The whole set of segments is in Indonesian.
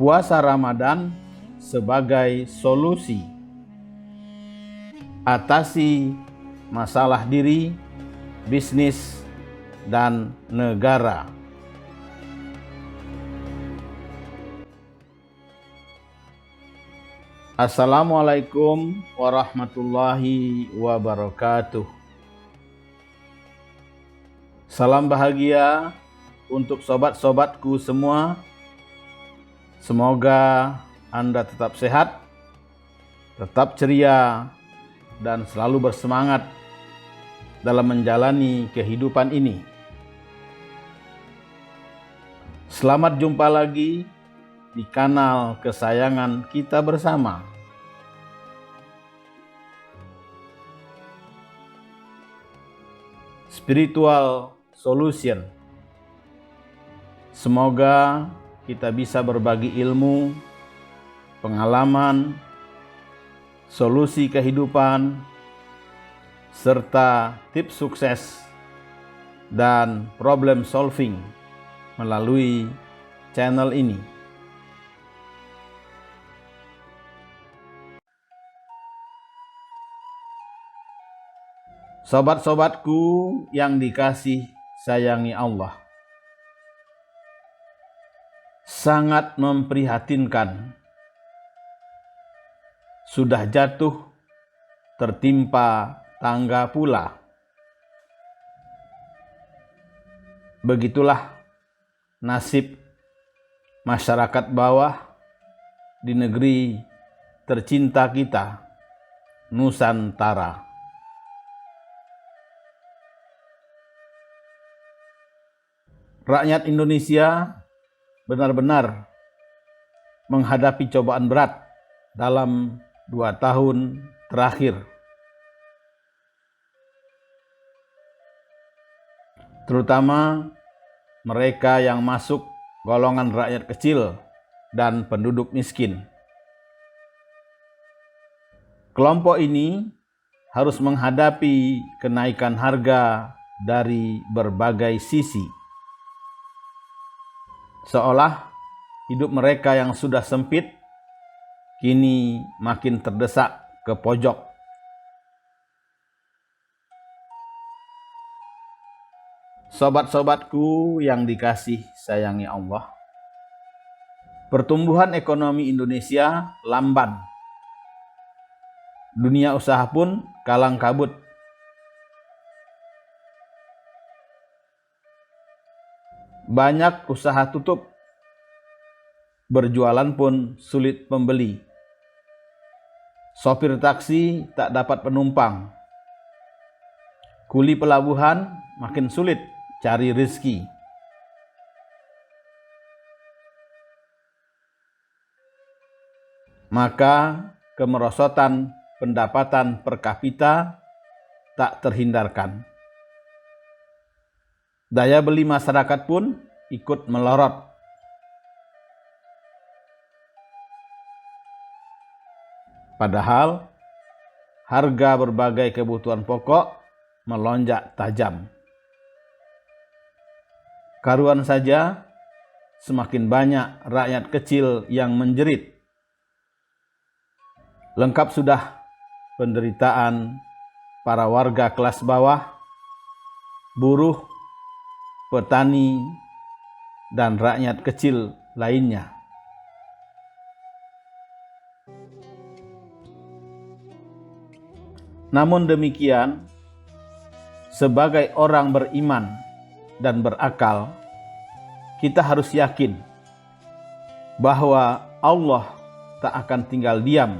Puasa Ramadan sebagai solusi. Atasi masalah diri, bisnis, dan negara. Assalamualaikum warahmatullahi wabarakatuh. Salam bahagia untuk sobat-sobatku semua. Semoga Anda tetap sehat, tetap ceria, dan selalu bersemangat dalam menjalani kehidupan ini. Selamat jumpa lagi di kanal kesayangan kita bersama. Spiritual Solution. Semoga kita bisa berbagi ilmu, pengalaman, solusi kehidupan, serta tips sukses dan problem solving melalui channel ini. Sobat-sobatku yang dikasih sayangi Allah, sangat memprihatinkan. Sudah jatuh, tertimpa tangga pula. Begitulah nasib masyarakat bawah di negeri tercinta kita, Nusantara. Rakyat Indonesia benar-benar menghadapi cobaan berat dalam 2 tahun terakhir. Terutama mereka yang masuk golongan rakyat kecil dan penduduk miskin. Kelompok ini harus menghadapi kenaikan harga dari berbagai sisi. Seolah hidup mereka yang sudah sempit kini makin terdesak ke pojok. Sobat-sobatku yang dikasih sayangi Allah, pertumbuhan ekonomi Indonesia lamban. Dunia usaha pun kalang kabut. Banyak usaha tutup, berjualan pun sulit pembeli. Sopir taksi tak dapat penumpang. Kuli pelabuhan makin sulit cari rezeki. Maka kemerosotan pendapatan per kapita tak terhindarkan. Daya beli masyarakat pun ikut melorot. Padahal harga berbagai kebutuhan pokok melonjak tajam. Karuan saja semakin banyak rakyat kecil yang menjerit. Lengkap sudah penderitaan para warga kelas bawah, buruh, petani, dan rakyat kecil lainnya. Namun demikian, sebagai orang beriman dan berakal, kita harus yakin bahwa Allah tak akan tinggal diam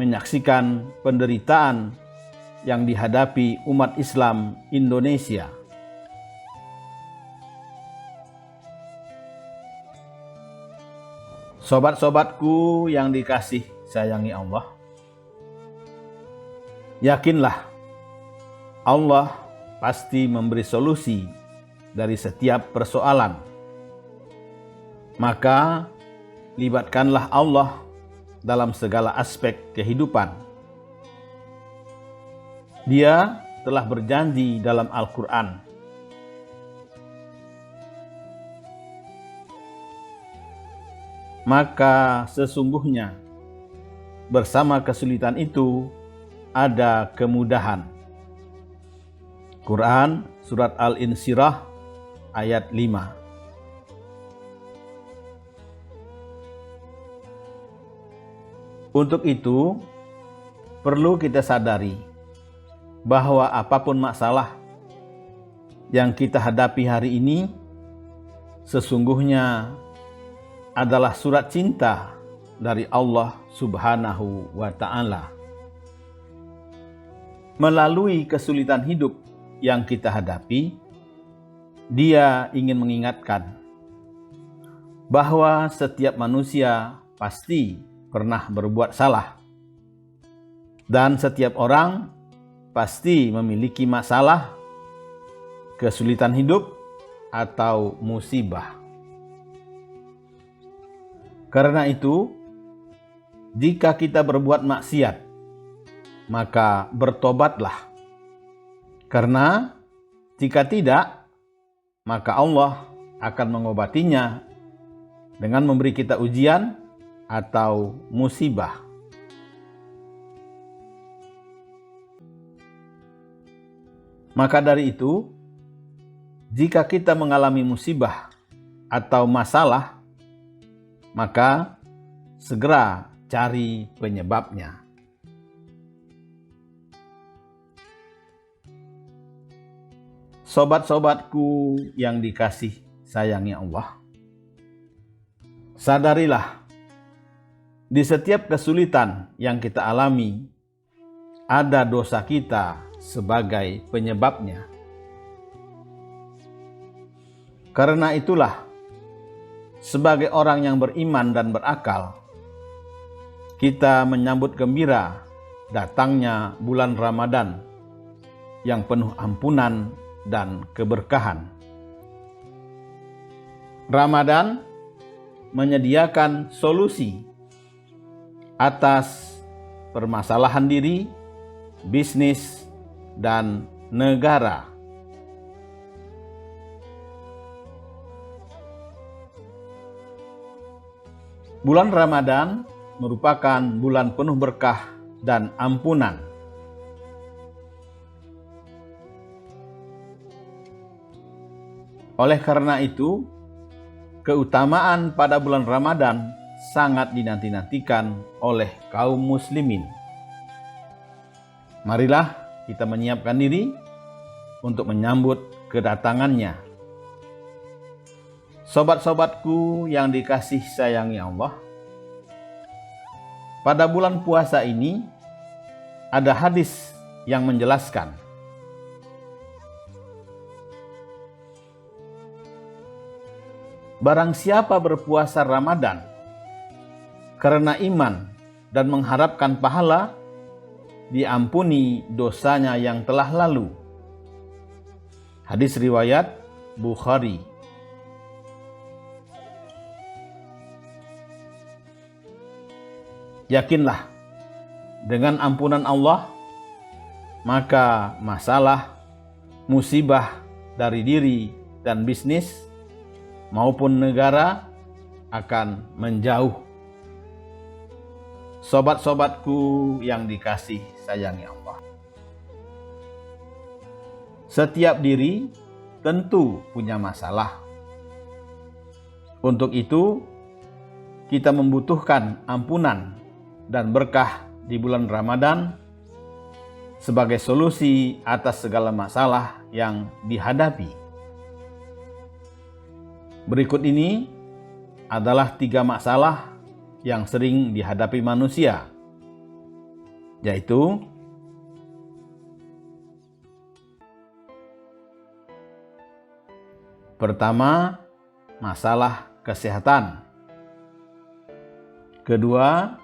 menyaksikan penderitaan yang dihadapi umat Islam Indonesia. Sobat-sobatku yang dikasih sayangi Allah, yakinlah Allah pasti memberi solusi dari setiap persoalan. Maka libatkanlah Allah dalam segala aspek kehidupan. Dia telah berjanji dalam Al-Quran, maka sesungguhnya bersama kesulitan itu ada kemudahan. Quran Surat Al-Insyirah ayat 5. Untuk itu, perlu kita sadari bahwa apapun masalah yang kita hadapi hari ini sesungguhnya adalah surat cinta dari Allah Subhanahu wa Ta'ala. Melalui kesulitan hidup yang kita hadapi, Dia ingin mengingatkan bahwa setiap manusia pasti pernah berbuat salah, dan setiap orang pasti memiliki masalah, kesulitan hidup, atau musibah. Karena itu, jika kita berbuat maksiat, maka bertobatlah. Karena jika tidak, maka Allah akan mengobatinya dengan memberi kita ujian atau musibah. Maka dari itu, jika kita mengalami musibah atau masalah, maka segera cari penyebabnya. Sobat-sobatku yang dikasih sayangi Allah, sadarilah di setiap kesulitan yang kita alami, ada dosa kita sebagai penyebabnya. Karena itulah, sebagai orang yang beriman dan berakal, kita menyambut gembira datangnya bulan Ramadan yang penuh ampunan dan keberkahan. Ramadan menyediakan solusi atas permasalahan diri, bisnis, dan negara. Bulan Ramadan merupakan bulan penuh berkah dan ampunan. Oleh karena itu, keutamaan pada bulan Ramadan sangat dinanti-nantikan oleh kaum muslimin. Marilah kita menyiapkan diri untuk menyambut kedatangannya. Sobat-sobatku yang dikasih sayangi Allah, pada bulan puasa ini ada hadis yang menjelaskan barang siapa berpuasa Ramadan karena iman dan mengharapkan pahala, diampuni dosanya yang telah lalu. Hadis riwayat Bukhari. Yakinlah dengan ampunan Allah, maka masalah, musibah dari diri dan bisnis maupun negara akan menjauh. Sobat-sobatku yang dikasih sayangi Allah, setiap diri tentu punya masalah. Untuk itu, kita membutuhkan ampunan dan berkah di bulan Ramadan sebagai solusi atas segala masalah yang dihadapi. Berikut ini adalah 3 masalah yang sering dihadapi manusia, yaitu pertama, masalah kesehatan. Kedua,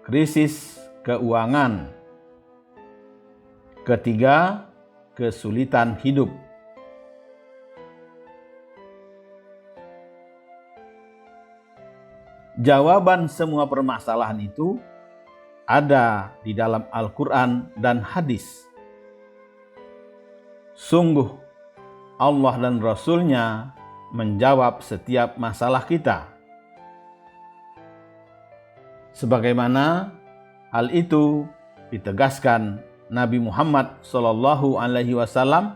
krisis keuangan. Ketiga, kesulitan hidup. Jawaban semua permasalahan itu ada di dalam Al-Quran dan hadis. Sungguh, Allah dan Rasul-Nya menjawab setiap masalah kita. Sebagaimana hal itu ditegaskan Nabi Muhammad SAW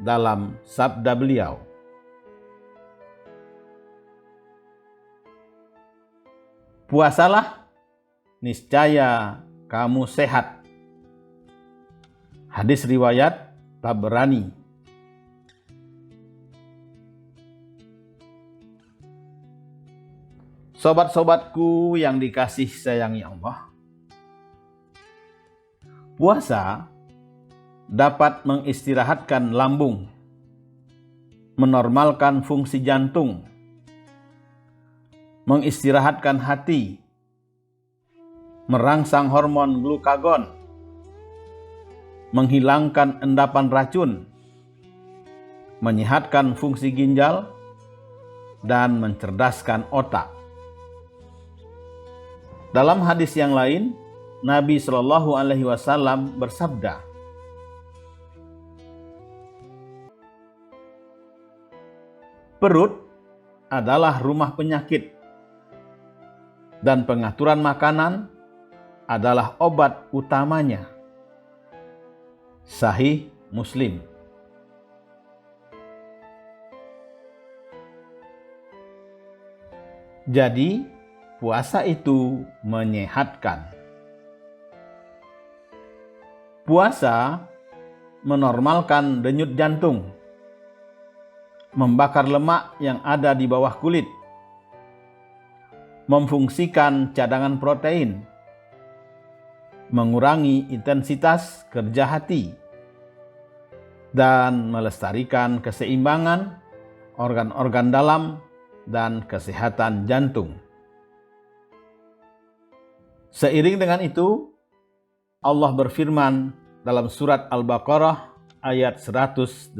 dalam sabda beliau, "Puasalah, niscaya kamu sehat." Hadis riwayat Tabrani. Sobat-sobatku yang dikasih sayangi Allah, puasa dapat mengistirahatkan lambung, menormalkan fungsi jantung, mengistirahatkan hati, merangsang hormon glukagon, menghilangkan endapan racun, menyehatkan fungsi ginjal, dan mencerdaskan otak. Dalam hadis yang lain, Nabi Shallallahu Alaihi Wasallam bersabda, "Perut adalah rumah penyakit, dan pengaturan makanan adalah obat utamanya." Sahih Muslim. Jadi, puasa itu menyehatkan. Puasa menormalkan denyut jantung, membakar lemak yang ada di bawah kulit, memfungsikan cadangan protein, mengurangi intensitas kerja hati, dan melestarikan keseimbangan organ-organ dalam dan kesehatan jantung. Seiring dengan itu, Allah berfirman dalam surat Al-Baqarah ayat 183.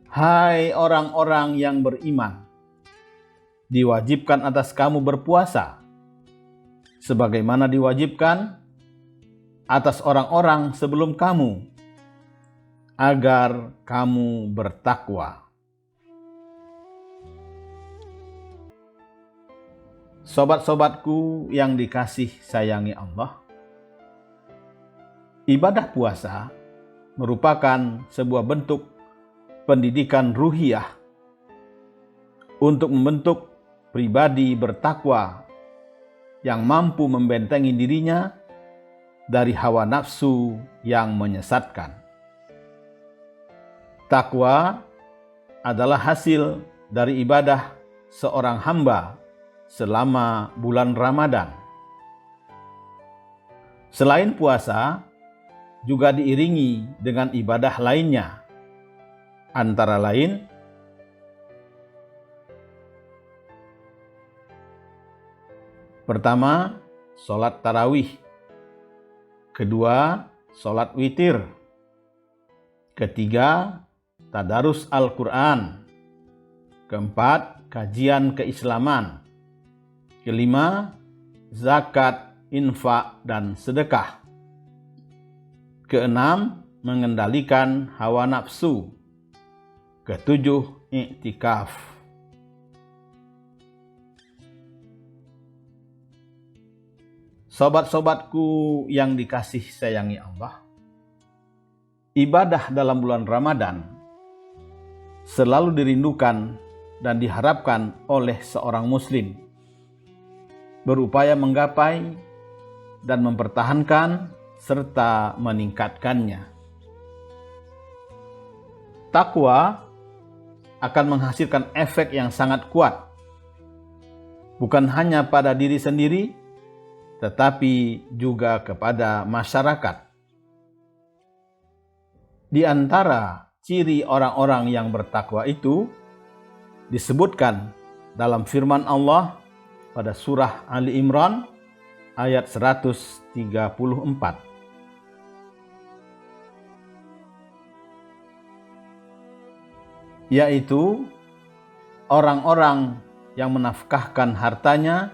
Hai orang-orang yang beriman, diwajibkan atas kamu berpuasa, sebagaimana diwajibkan atas orang-orang sebelum kamu, agar kamu bertakwa. Sobat-sobatku yang dikasih sayangi Allah, ibadah puasa merupakan sebuah bentuk pendidikan ruhiyah untuk membentuk pribadi bertakwa yang mampu membentengi dirinya dari hawa nafsu yang menyesatkan. Takwa adalah hasil dari ibadah seorang hamba selama bulan Ramadan. Selain puasa, juga diiringi dengan ibadah lainnya, antara lain pertama, sholat tarawih. Kedua, sholat witir. Ketiga, tadarus Al-Quran. Keempat, kajian keislaman. Kelima, zakat, infak, dan sedekah. Keenam, mengendalikan hawa nafsu. Ketujuh, iktikaf. Sobat-sobatku yang dikasih sayangi Allah, ibadah dalam bulan Ramadan selalu dirindukan dan diharapkan oleh seorang muslim, berupaya menggapai dan mempertahankan serta meningkatkannya. Takwa akan menghasilkan efek yang sangat kuat, bukan hanya pada diri sendiri, tetapi juga kepada masyarakat. Di antara ciri orang-orang yang bertakwa itu disebutkan dalam firman Allah pada surah Ali Imran ayat 134. Yaitu orang-orang yang menafkahkan hartanya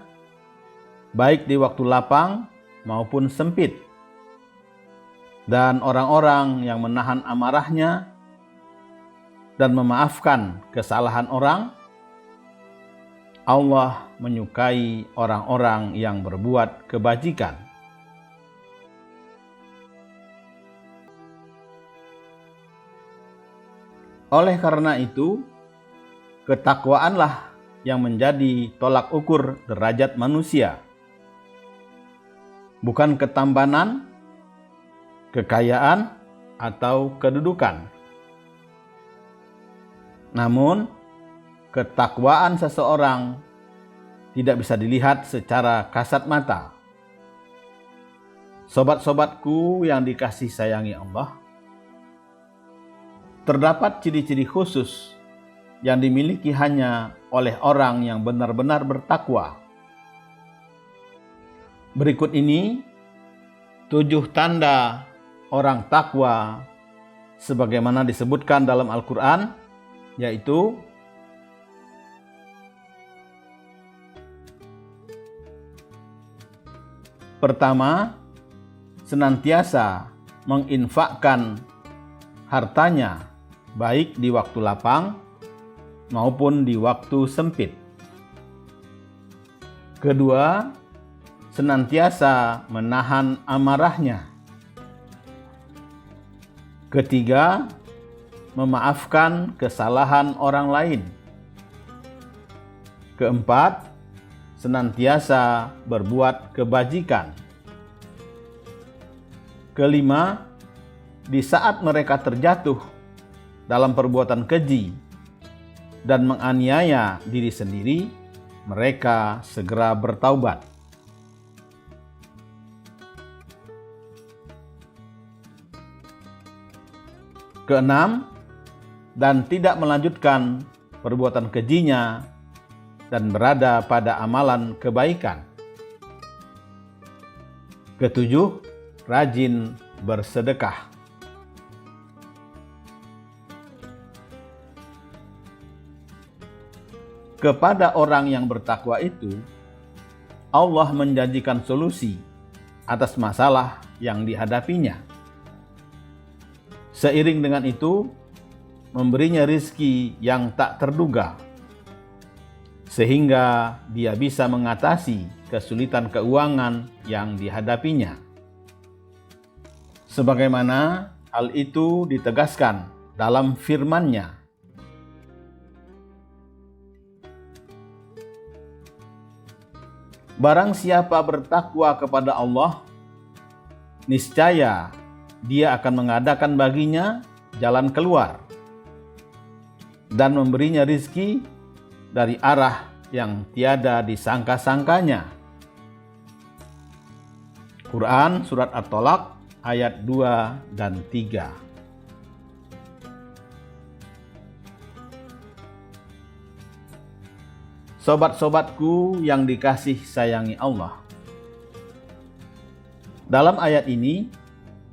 baik di waktu lapang maupun sempit, dan orang-orang yang menahan amarahnya dan memaafkan kesalahan orang, Allah menyukai orang-orang yang berbuat kebajikan. Oleh karena itu, ketakwaanlah yang menjadi tolak ukur derajat manusia. Bukan ketampanan, kekayaan, atau kedudukan. Namun, ketakwaan seseorang tidak bisa dilihat secara kasat mata. Sobat-sobatku yang dikasih sayangi Allah, terdapat ciri-ciri khusus yang dimiliki hanya oleh orang yang benar-benar bertakwa. Berikut ini 7 tanda orang takwa sebagaimana disebutkan dalam Al-Quran, yaitu pertama, senantiasa menginfakkan hartanya baik di waktu lapang maupun di waktu sempit. Kedua, senantiasa menahan amarahnya. Ketiga, memaafkan kesalahan orang lain. Keempat, senantiasa berbuat kebajikan. Kelima, di saat mereka terjatuh dalam perbuatan keji dan menganiaya diri sendiri, mereka segera bertaubat. Keenam, dan tidak melanjutkan perbuatan kejinya dan berada pada amalan kebaikan. Ketujuh, rajin bersedekah. Kepada orang yang bertakwa itu, Allah menjanjikan solusi atas masalah yang dihadapinya. Seiring dengan itu, memberinya rizki yang tak terduga, sehingga dia bisa mengatasi kesulitan keuangan yang dihadapinya. Sebagaimana hal itu ditegaskan dalam firman-Nya, barang siapa bertakwa kepada Allah, niscaya Dia akan mengadakan baginya jalan keluar dan memberinya rizki dari arah yang tiada disangka-sangkanya. Quran Surat At-Tolaq ayat 2 dan 3. Sobat-sobatku yang dikasih sayangi Allah, dalam ayat ini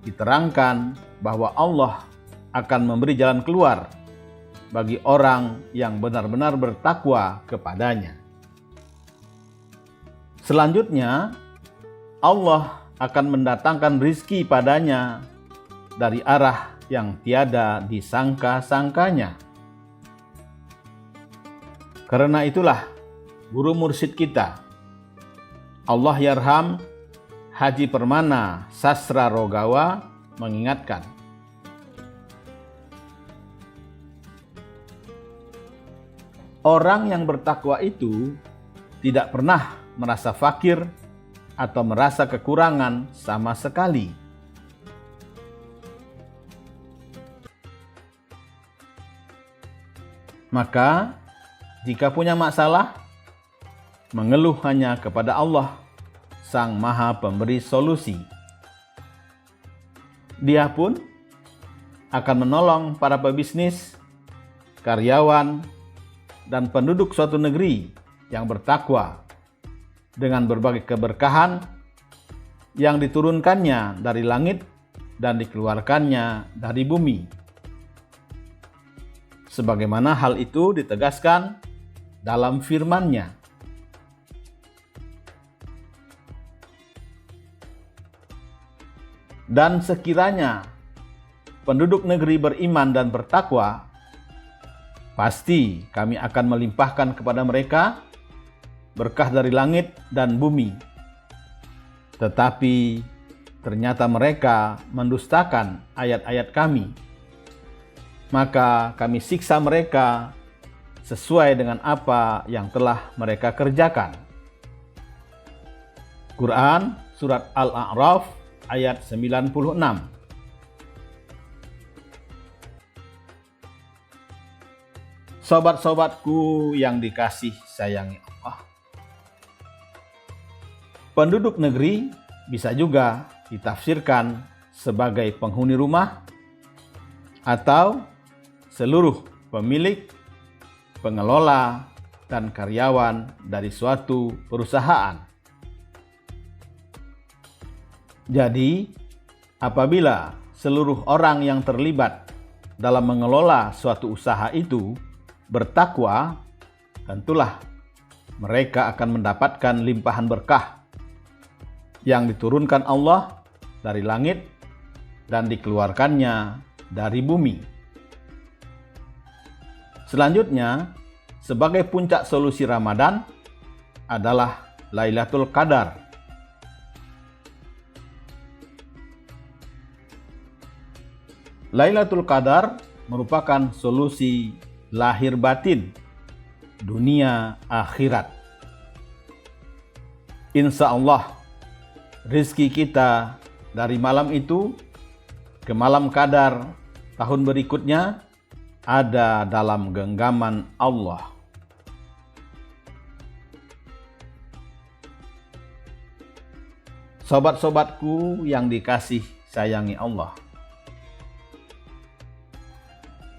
diterangkan bahwa Allah akan memberi jalan keluar bagi orang yang benar-benar bertakwa kepadanya. Selanjutnya, Allah akan mendatangkan rizki padanya dari arah yang tiada disangka-sangkanya. Karena itulah guru mursyid kita, Allahyarham Haji Permana Sastra Rogawa, mengingatkan, orang yang bertakwa itu tidak pernah merasa fakir atau merasa kekurangan sama sekali. Maka, jika punya masalah, mengeluh hanya kepada Allah, Sang Maha Pemberi Solusi. Dia pun akan menolong para pebisnis, karyawan, dan penduduk suatu negeri yang bertakwa dengan berbagai keberkahan yang diturunkannya dari langit dan dikeluarkannya dari bumi. Sebagaimana hal itu ditegaskan dalam firman-Nya. Dan sekiranya penduduk negeri beriman dan bertakwa, Pasti kami akan melimpahkan kepada mereka berkah dari langit dan bumi. Tetapi ternyata mereka mendustakan ayat-ayat kami. Maka kami siksa mereka sesuai dengan apa yang telah mereka kerjakan. Quran Surat Al-A'raf ayat 96. Sobat-sobatku yang dikasih sayangi Allah. Penduduk negeri bisa juga ditafsirkan sebagai penghuni rumah atau seluruh pemilik, pengelola, dan karyawan dari suatu perusahaan. Jadi, apabila seluruh orang yang terlibat dalam mengelola suatu usaha itu bertakwa, tentulah mereka akan mendapatkan limpahan berkah yang diturunkan Allah dari langit dan dikeluarkannya dari bumi. Selanjutnya, sebagai puncak solusi Ramadan adalah Lailatul Qadar. Lailatul Qadar merupakan solusi lahir batin dunia akhirat. Insya Allah, rezeki kita dari malam itu ke malam Qadar tahun berikutnya ada dalam genggaman Allah. Sobat-sobatku yang dikasih sayangi Allah.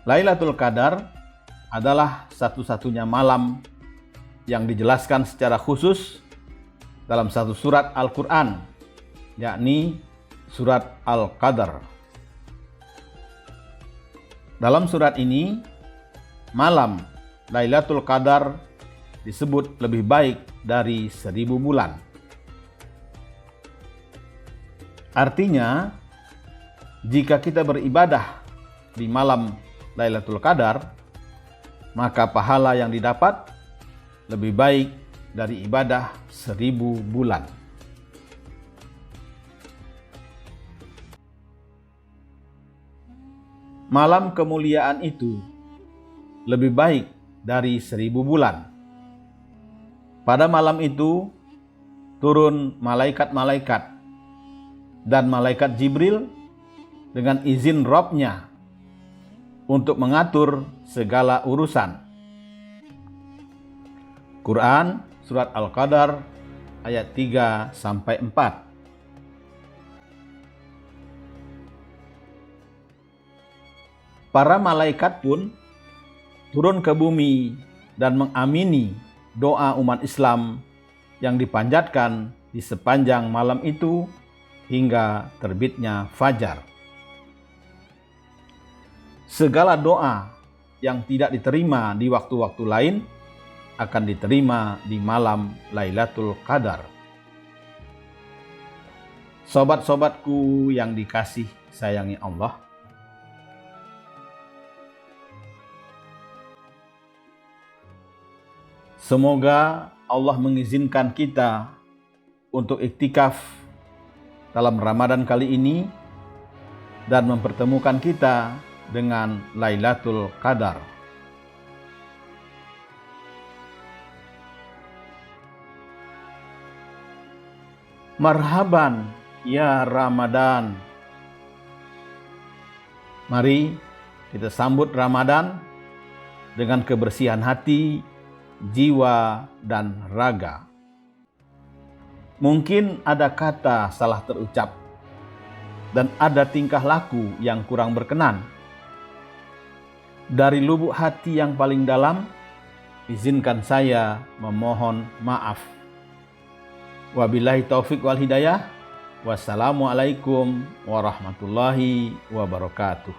Lailatul Qadar adalah satu-satunya malam yang dijelaskan secara khusus dalam satu surat Al-Quran, yakni surat Al-Qadar. Dalam surat ini, malam Lailatul Qadar disebut lebih baik dari 1000 bulan. Artinya, jika kita beribadah di malam Lailatul Qadar, maka pahala yang didapat lebih baik dari ibadah 1000 bulan. Malam kemuliaan itu lebih baik dari 1000 bulan. Pada malam itu turun malaikat-malaikat dan malaikat Jibril dengan izin Rabb-Nya untuk mengatur segala urusan. Quran Surat Al-Qadar ayat 3-4. Para malaikat pun turun ke bumi dan mengamini doa umat Islam yang dipanjatkan di sepanjang malam itu hingga terbitnya fajar. Segala doa yang tidak diterima di waktu-waktu lain akan diterima di malam Lailatul Qadar. Sobat-sobatku yang dikasih sayangi Allah. Semoga Allah mengizinkan kita untuk iktikaf dalam Ramadan kali ini dan mempertemukan kita dengan Lailatul Qadar. Marhaban ya Ramadan. Mari kita sambut Ramadan dengan kebersihan hati, jiwa, dan raga. Mungkin ada kata salah terucap dan ada tingkah laku yang kurang berkenan. Dari lubuk hati yang paling dalam, izinkan saya memohon maaf. Wabillahi taufik wal hidayah. Wassalamualaikum warahmatullahi wabarakatuh.